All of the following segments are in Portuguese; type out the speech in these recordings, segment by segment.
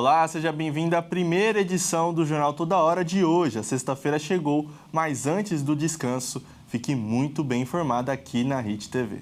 Olá, seja bem-vindo à primeira edição do Jornal Toda Hora de hoje. A sexta-feira chegou, mas antes do descanso, fique muito bem informado aqui na Hit TV.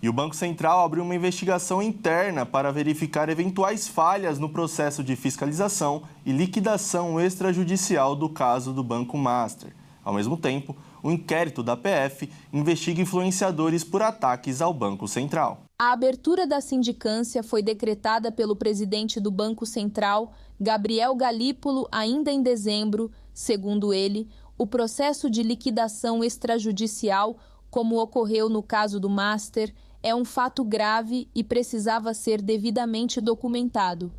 E o Banco Central abriu uma investigação interna para verificar eventuais falhas no processo de fiscalização e liquidação extrajudicial do caso do Banco Master. Ao mesmo tempo, o inquérito da PF investiga influenciadores por ataques ao Banco Central. A abertura da sindicância foi decretada pelo presidente do Banco Central, Gabriel Galípolo, ainda em dezembro. Segundo ele, o processo de liquidação extrajudicial, como ocorreu no caso do Master, é um fato grave e precisava ser devidamente documentado.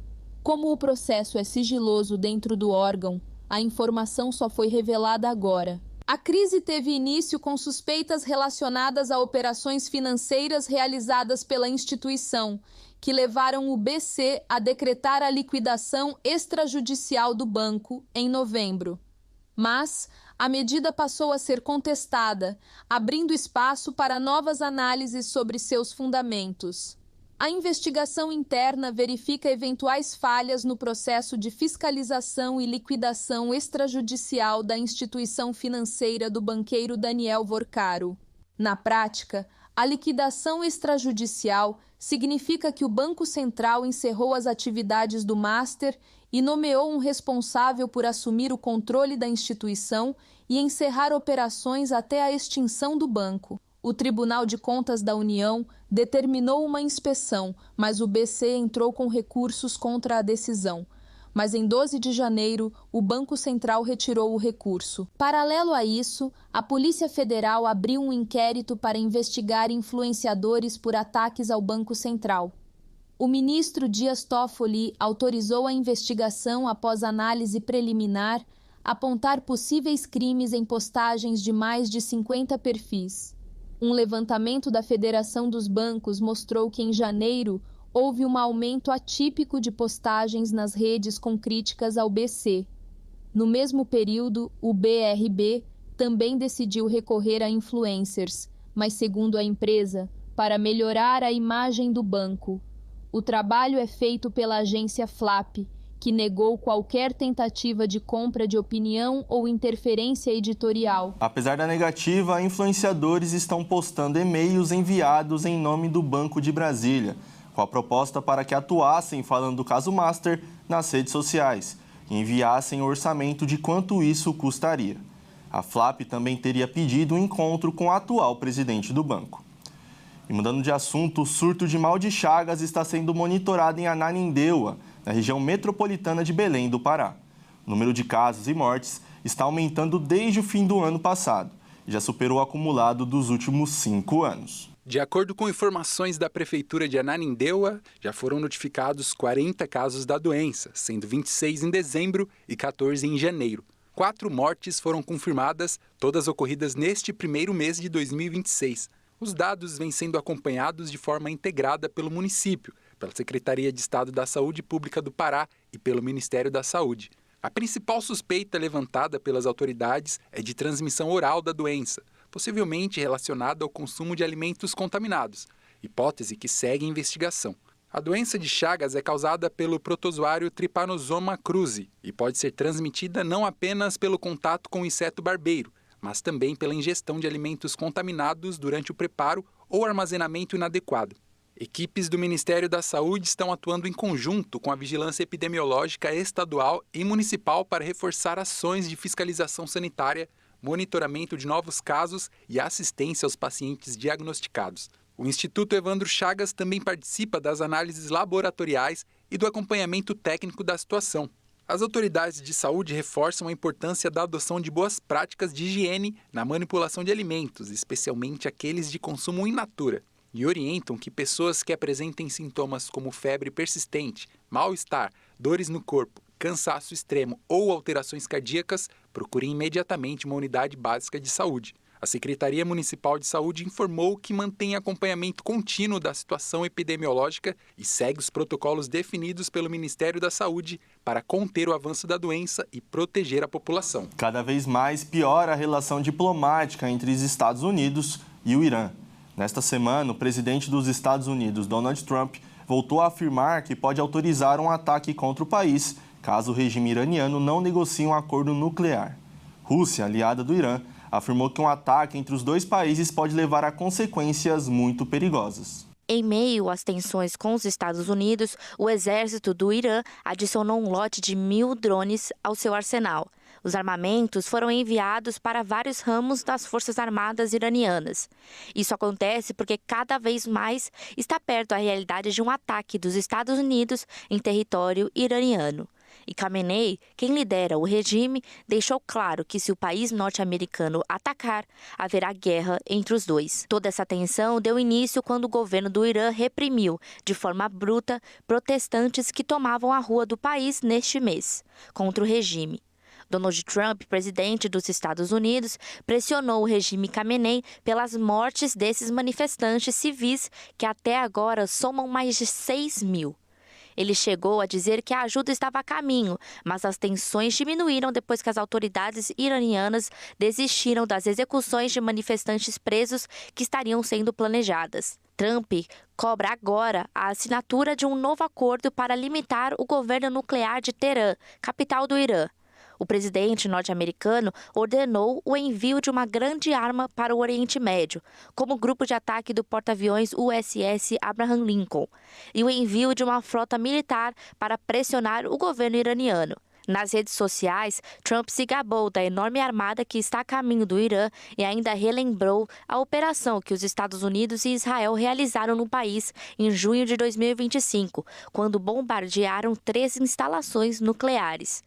Como o processo é sigiloso dentro do órgão, a informação só foi revelada agora. A crise teve início com suspeitas relacionadas a operações financeiras realizadas pela instituição, que levaram o BC a decretar a liquidação extrajudicial do banco em novembro. Mas a medida passou a ser contestada, abrindo espaço para novas análises sobre seus fundamentos. A investigação interna verifica eventuais falhas no processo de fiscalização e liquidação extrajudicial da instituição financeira do banqueiro Daniel Vorcaro. Na prática, a liquidação extrajudicial significa que o Banco Central encerrou as atividades do Master e nomeou um responsável por assumir o controle da instituição e encerrar operações até a extinção do banco. O Tribunal de Contas da União determinou uma inspeção, mas o BC entrou com recursos contra a decisão. Mas em 12 de janeiro, o Banco Central retirou o recurso. Paralelo a isso, a Polícia Federal abriu um inquérito para investigar influenciadores por ataques ao Banco Central. O ministro Dias Toffoli autorizou a investigação após análise preliminar apontar possíveis crimes em postagens de mais de 50 perfis. Um levantamento da Federação dos Bancos mostrou que em janeiro houve um aumento atípico de postagens nas redes com críticas ao BC. No mesmo período, o BRB também decidiu recorrer a influencers, mas segundo a empresa, para melhorar a imagem do banco. O trabalho é feito pela agência Flap, que negou qualquer tentativa de compra de opinião ou interferência editorial. Apesar da negativa, influenciadores estão postando e-mails enviados em nome do Banco de Brasília, com a proposta para que atuassem falando do caso Master nas redes sociais e enviassem o orçamento de quanto isso custaria. A Flap também teria pedido um encontro com o atual presidente do banco. E mudando de assunto, o surto de mal de Chagas está sendo monitorado em Ananindeua, na região metropolitana de Belém do Pará. O número de casos e mortes está aumentando desde o fim do ano passado e já superou o acumulado dos últimos 5 anos. De acordo com informações da Prefeitura de Ananindeua, já foram notificados 40 casos da doença, sendo 26 em dezembro e 14 em janeiro. 4 mortes foram confirmadas, todas ocorridas neste primeiro mês de 2026. Os dados vêm sendo acompanhados de forma integrada pelo município, pela Secretaria de Estado da Saúde Pública do Pará e pelo Ministério da Saúde. A principal suspeita levantada pelas autoridades é de transmissão oral da doença, possivelmente relacionada ao consumo de alimentos contaminados, hipótese que segue em investigação. A doença de Chagas é causada pelo protozoário Trypanosoma cruzi e pode ser transmitida não apenas pelo contato com o inseto barbeiro, mas também pela ingestão de alimentos contaminados durante o preparo ou armazenamento inadequado. Equipes do Ministério da Saúde estão atuando em conjunto com a Vigilância Epidemiológica Estadual e Municipal para reforçar ações de fiscalização sanitária, monitoramento de novos casos e assistência aos pacientes diagnosticados. O Instituto Evandro Chagas também participa das análises laboratoriais e do acompanhamento técnico da situação. As autoridades de saúde reforçam a importância da adoção de boas práticas de higiene na manipulação de alimentos, especialmente aqueles de consumo in natura, e orientam que pessoas que apresentem sintomas como febre persistente, mal-estar, dores no corpo, cansaço extremo ou alterações cardíacas procurem imediatamente uma unidade básica de saúde. A Secretaria Municipal de Saúde informou que mantém acompanhamento contínuo da situação epidemiológica e segue os protocolos definidos pelo Ministério da Saúde para conter o avanço da doença e proteger a população. Cada vez mais piora a relação diplomática entre os Estados Unidos e o Irã. Nesta semana, o presidente dos Estados Unidos, Donald Trump, voltou a afirmar que pode autorizar um ataque contra o país caso o regime iraniano não negocie um acordo nuclear. Rússia, aliada do Irã, afirmou que um ataque entre os dois países pode levar a consequências muito perigosas. Em meio às tensões com os Estados Unidos, o exército do Irã adicionou um lote de 1.000 drones ao seu arsenal. Os armamentos foram enviados para vários ramos das Forças Armadas iranianas. Isso acontece porque cada vez mais está perto a realidade de um ataque dos Estados Unidos em território iraniano. E Khamenei, quem lidera o regime, deixou claro que se o país norte-americano atacar, haverá guerra entre os dois. Toda essa tensão deu início quando o governo do Irã reprimiu, de forma bruta, protestantes que tomavam a rua do país neste mês, contra o regime. Donald Trump, presidente dos Estados Unidos, pressionou o regime Khamenei pelas mortes desses manifestantes civis que até agora somam mais de 6.000. Ele chegou a dizer que a ajuda estava a caminho, mas as tensões diminuíram depois que as autoridades iranianas desistiram das execuções de manifestantes presos que estariam sendo planejadas. Trump cobra agora a assinatura de um novo acordo para limitar o governo nuclear de Teherã, capital do Irã. O presidente norte-americano ordenou o envio de uma grande arma para o Oriente Médio, como o grupo de ataque do porta-aviões USS Abraham Lincoln, e o envio de uma frota militar para pressionar o governo iraniano. Nas redes sociais, Trump se gabou da enorme armada que está a caminho do Irã e ainda relembrou a operação que os Estados Unidos e Israel realizaram no país em junho de 2025, quando bombardearam 3 instalações nucleares.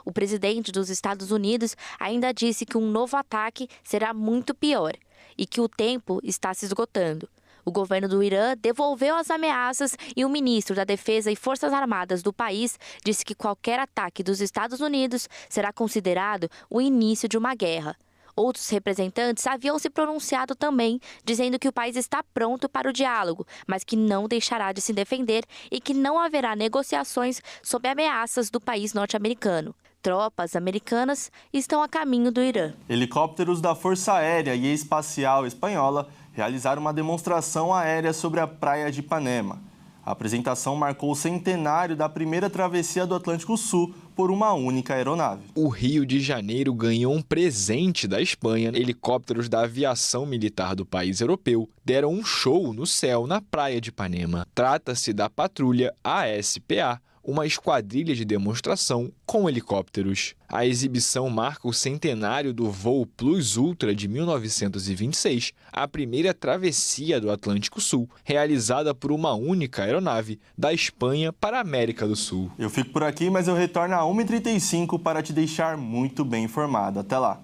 O presidente dos Estados Unidos ainda disse que um novo ataque será muito pior e que o tempo está se esgotando. O governo do Irã devolveu as ameaças e o ministro da Defesa e Forças Armadas do país disse que qualquer ataque dos Estados Unidos será considerado o início de uma guerra. Outros representantes haviam se pronunciado também, dizendo que o país está pronto para o diálogo, mas que não deixará de se defender e que não haverá negociações sob ameaças do país norte-americano. Tropas americanas estão a caminho do Irã. Helicópteros da Força Aérea e Espacial Espanhola realizaram uma demonstração aérea sobre a praia de Ipanema. A apresentação marcou o centenário da primeira travessia do Atlântico Sul por uma única aeronave. O Rio de Janeiro ganhou um presente da Espanha. Helicópteros da aviação militar do país europeu deram um show no céu na praia de Ipanema. Trata-se da patrulha ASPA, uma esquadrilha de demonstração com helicópteros. A exibição marca o centenário do voo Plus Ultra de 1926, a primeira travessia do Atlântico Sul, realizada por uma única aeronave da Espanha para a América do Sul. Eu fico por aqui, mas eu retorno às 1h35 para te deixar muito bem informado. Até lá!